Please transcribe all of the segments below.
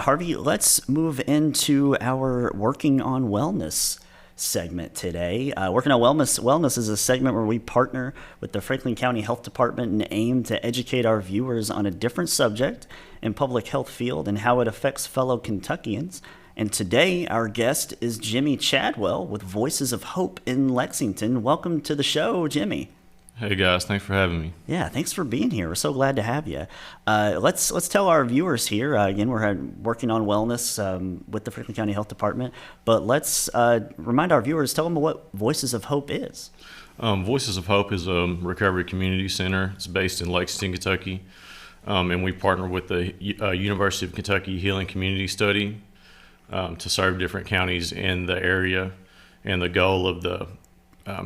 Harvey, let's move into our Working on Wellness segment today. Working on Wellness is a segment where we partner with the Franklin County Health Department and aim to educate our viewers on a different subject in public health field and how it affects fellow Kentuckians. And today, our guest is Jimmy Chadwell with Voices of Hope in Lexington. Welcome to the show, Jimmy. Hey guys, thanks for having me. Yeah, thanks for being here. We're so glad to have you. Let's tell our viewers here, again, we're working on wellness with the Franklin County Health Department, but let's remind our viewers, tell them what Voices of Hope is. Voices of Hope is a recovery community center. It's based in Lexington, Kentucky, and we partner with the University of Kentucky Healing Community Study to serve different counties in the area, and the goal of the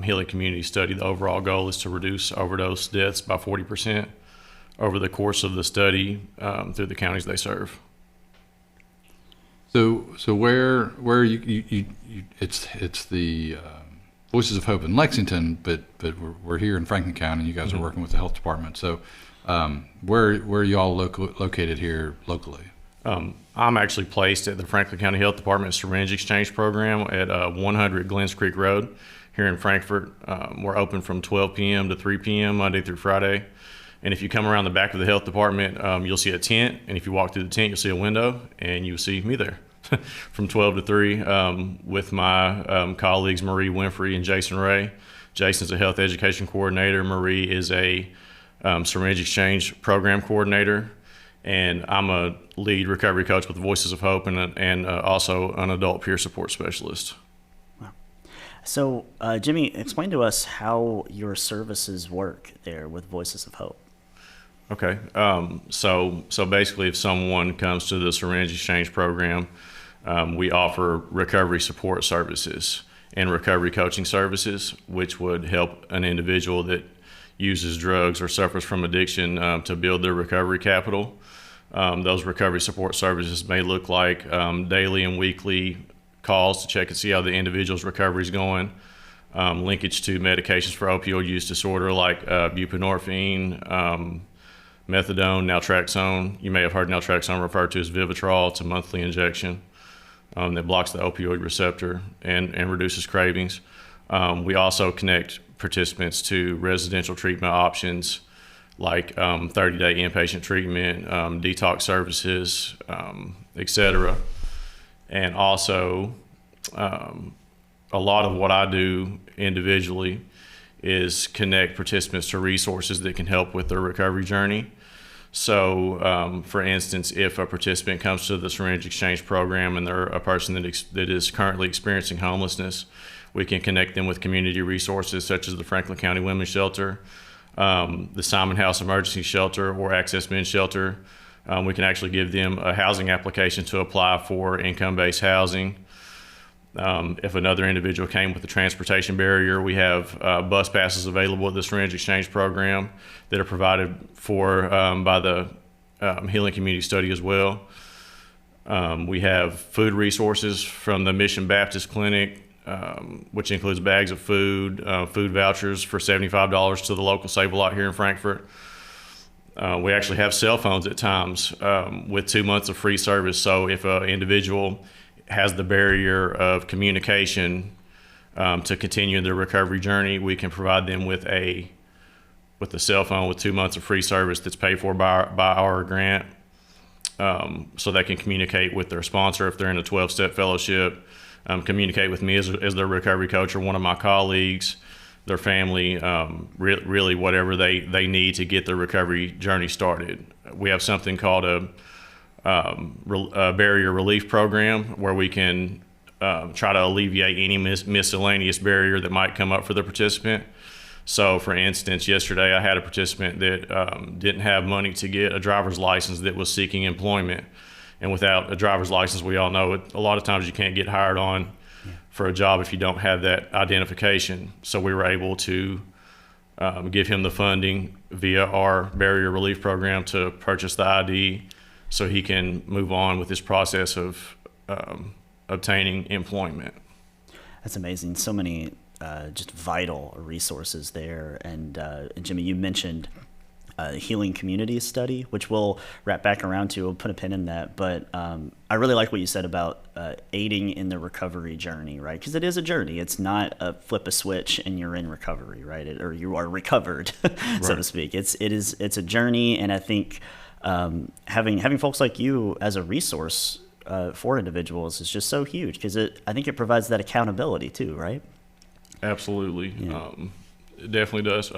Healing Community Study, the overall goal is to reduce overdose deaths by 40% over the course of the study through the counties they serve. So where you it's the Voices of Hope in Lexington, but we're here in Franklin County. You guys are working with the health department. So where are y'all located here locally? I'm actually placed at the Franklin County Health Department Syringe Exchange Program at 100 Glens Creek Road. Here in Frankfort. We're open from 12 p.m. to 3 p.m. Monday through Friday. And if you come around the back of the health department, you'll see a tent. And if you walk through the tent, you'll see a window, and you'll see me there from 12 to 3 with my colleagues Marie Winfrey and Jason Ray. Jason's a health education coordinator. Marie is a syringe exchange program coordinator. And I'm a lead recovery coach with Voices of Hope and also an adult peer support specialist. So, Jimmy, explain to us how your services work there with Voices of Hope. Okay. So basically, if someone comes to the syringe exchange program, we offer recovery support services and recovery coaching services, which would help an individual that uses drugs or suffers from addiction to build their recovery capital. Those recovery support services may look like daily and weekly calls to check and see how the individual's recovery is going, linkage to medications for opioid use disorder like buprenorphine, methadone, naltrexone. You may have heard naltrexone referred to as Vivitrol. It's a monthly injection that blocks the opioid receptor and reduces cravings. We also connect participants to residential treatment options like 30-day inpatient treatment, detox services, etc. And also, a lot of what I do individually is connect participants to resources that can help with their recovery journey. So, for instance, if a participant comes to the syringe exchange program and they're a person that is currently experiencing homelessness, we can connect them with community resources such as the Franklin County Women's Shelter, the Simon House Emergency Shelter, or Access Men's Shelter. We can actually give them a housing application to apply for income-based housing. If another individual came with a transportation barrier, we have bus passes available at the syringe exchange program that are provided for by the Healing Community Study as well. We have food resources from the Mission Baptist Clinic, which includes bags of food, food vouchers for $75 to the local Save-A-Lot here in Frankfort. We actually have cell phones at times with 2 months of free service. So if an individual has the barrier of communication to continue their recovery journey, we can provide them with a cell phone with 2 months of free service that's paid for by our grant, so they can communicate with their sponsor if they're in a 12-step fellowship, communicate with me as their recovery coach or one of my colleagues, their family, really whatever they need to get their recovery journey started. We have something called a barrier relief program where we can try to alleviate any miscellaneous barrier that might come up for the participant. So for instance, yesterday I had a participant that didn't have money to get a driver's license that was seeking employment. And without a driver's license, we all know a lot of times you can't get hired on for a job if you don't have that identification. So we were able to give him the funding via our barrier relief program to purchase the ID so he can move on with this process of obtaining employment. That's amazing. So many just vital resources there. And Jimmy, you mentioned healing communities study, which we'll wrap back around to. We'll put a pin in that. But I really like what you said about aiding in the recovery journey, right? Because it is a journey. It's not a flip a switch and you're in recovery, right? Or you are recovered, so to speak. It's a journey, and I think having folks like you as a resource for individuals is just so huge, because I think it provides that accountability too, right? Absolutely. Yeah. It definitely does.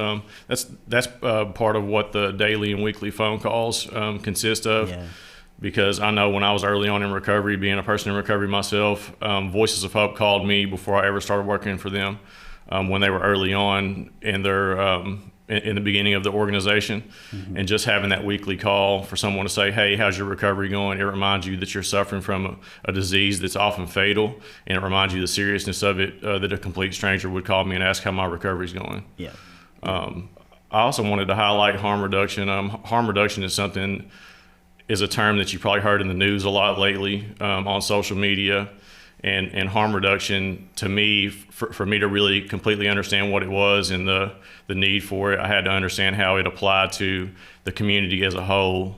That's part of what the daily and weekly phone calls consist of. Yeah. Because I know when I was early on in recovery, being a person in recovery myself, Voices of Hope called me before I ever started working for them, when they were early on in their in the beginning of the organization. Mm-hmm. And just having that weekly call for someone to say, hey, how's your recovery going? It reminds you that you're suffering from a disease that's often fatal, and it reminds you the seriousness of it, that a complete stranger would call me and ask how my recovery's going. Yeah. I also wanted to highlight harm reduction. Harm reduction is a term that you probably heard in the news a lot lately, on social media. And harm reduction, to me, for me to really completely understand what it was and the need for it, I had to understand how it applied to the community as a whole.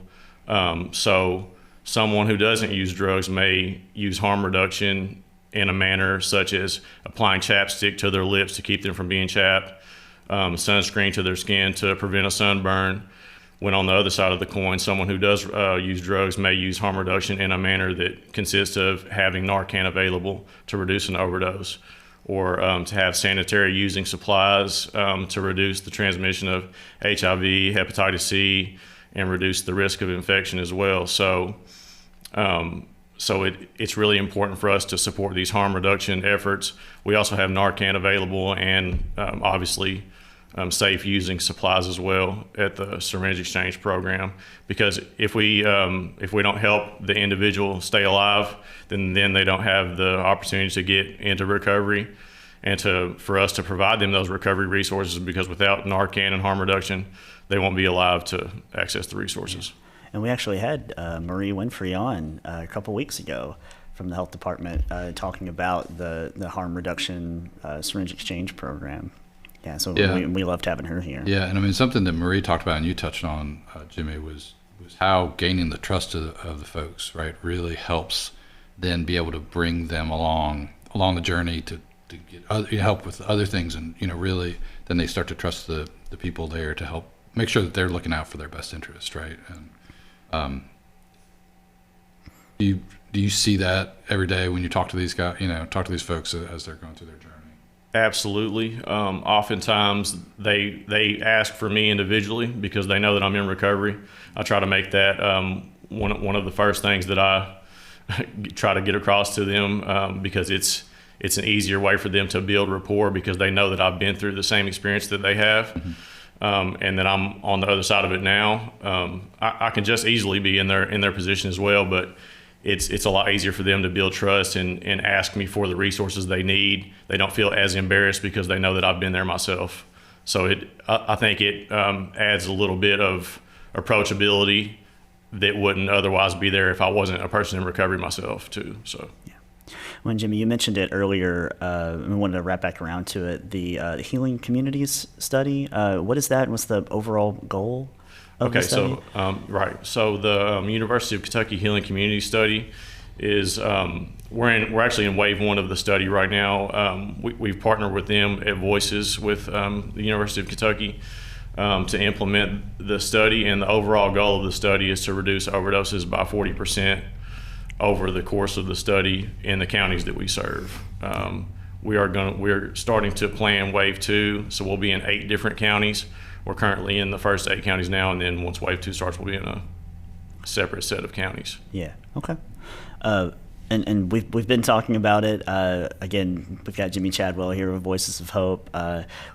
So someone who doesn't use drugs may use harm reduction in a manner such as applying chapstick to their lips to keep them from being chapped, sunscreen to their skin to prevent a sunburn. When on the other side of the coin, someone who does use drugs may use harm reduction in a manner that consists of having Narcan available to reduce an overdose, or to have sanitary using supplies to reduce the transmission of HIV, hepatitis C, and reduce the risk of infection as well. So it's really important for us to support these harm reduction efforts. We also have Narcan available, and obviously safe using supplies as well at the syringe exchange program, because if we don't help the individual stay alive, then they don't have the opportunity to get into recovery, and for us to provide them those recovery resources, because without Narcan and harm reduction, they won't be alive to access the resources. And we actually had Marie Winfrey on a couple weeks ago from the health department talking about the harm reduction syringe exchange program. Yeah, so we loved having her here. Yeah, and I mean, something that Marie talked about and you touched on, Jimmy, was how gaining the trust of the folks, right, really helps then be able to bring them along the journey to get help with other things, and really then they start to trust the people there to help make sure that they're looking out for their best interest, right? And do you see that every day when you talk to these guys, talk to these folks as they're going through their journey? Absolutely. Oftentimes they ask for me individually because they know that I'm in recovery. I try to make that one of the first things that I try to get across to them, because it's an easier way for them to build rapport, because they know that I've been through the same experience that they have. Mm-hmm. And that I'm on the other side of it now. I can just easily be in their position as well, but it's a lot easier for them to build trust and ask me for the resources they need. They don't feel as embarrassed because they know that I've been there myself. So I think it adds a little bit of approachability that wouldn't otherwise be there if I wasn't a person in recovery myself too. So. When Jimmy, you mentioned it earlier, we wanted to wrap back around to it, the Healing Communities study. What is that, and what's the overall goal of the study? So the University of Kentucky Healing Community Study is, we're actually in wave one of the study right now. We've partnered with them at Voices with the University of Kentucky to implement the study, and the overall goal of the study is to reduce overdoses by 40% over the course of the study in the counties that we serve. We're starting to plan wave two, so we'll be in 8 different counties. We're currently in the first 8 counties now, and then once wave two starts, we'll be in a separate set of counties. Yeah. Okay. And we've been talking about it. Again, we've got Jimmy Chadwell here with Voices of Hope.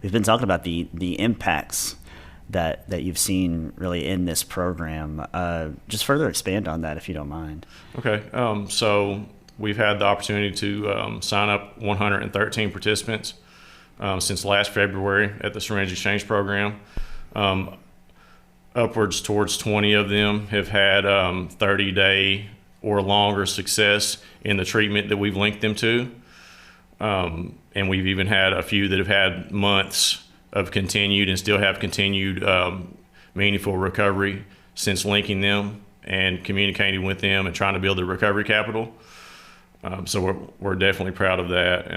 We've been talking about the impacts that you've seen really in this program. Just further expand on that, if you don't mind. Okay. So we've had the opportunity to sign up 113 participants since last February at the syringe exchange program. Upwards towards 20 of them have had 30-day or longer success in the treatment that we've linked them to. And we've even had a few that have had months of continued and still have continued meaningful recovery since linking them and communicating with them and trying to build their recovery capital. So we're definitely proud of that.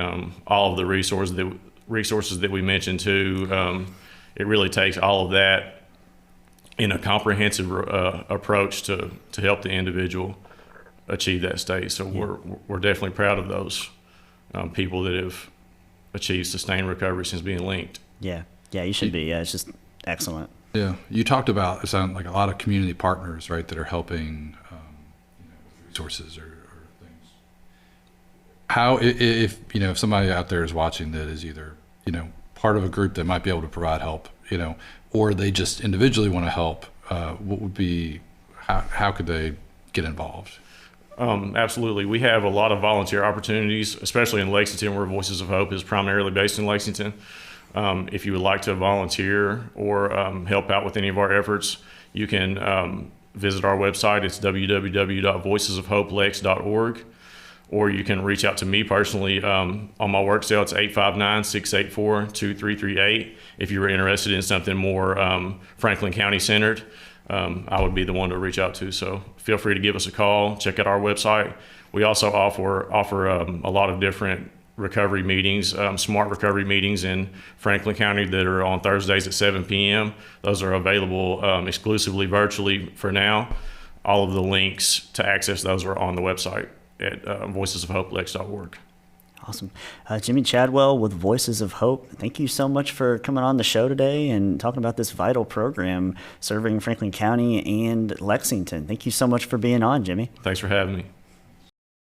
All of the resources that we mentioned too, it really takes all of that in a comprehensive approach to help the individual achieve that state. So we're definitely proud of those people that have achieved sustained recovery since being linked. Yeah, you should be. Yeah, it's just excellent. Yeah, you talked about, it sounds like a lot of community partners, right, that are helping with resources or things. How, if somebody out there is watching that is either part of a group that might be able to provide help, or they just individually want to help, what would be, how could they get involved? Absolutely. We have a lot of volunteer opportunities, especially in Lexington, where Voices of Hope is primarily based in Lexington. If you would like to volunteer or help out with any of our efforts, you can visit our website. It's www.voicesofhopelex.org. Or you can reach out to me personally on my work cell. It's 859-684-2338. If you were interested in something more Franklin County centered, I would be the one to reach out to. So feel free to give us a call. Check out our website. We also offer a lot of different recovery meetings, smart recovery meetings in Franklin County that are on Thursdays at 7 p.m. Those are available exclusively virtually for now. All of the links to access those are on the website at voicesofhopelex.org. Awesome. Jimmy Chadwell with Voices of Hope, thank you so much for coming on the show today and talking about this vital program serving Franklin County and Lexington. Thank you so much for being on, Jimmy. Thanks for having me.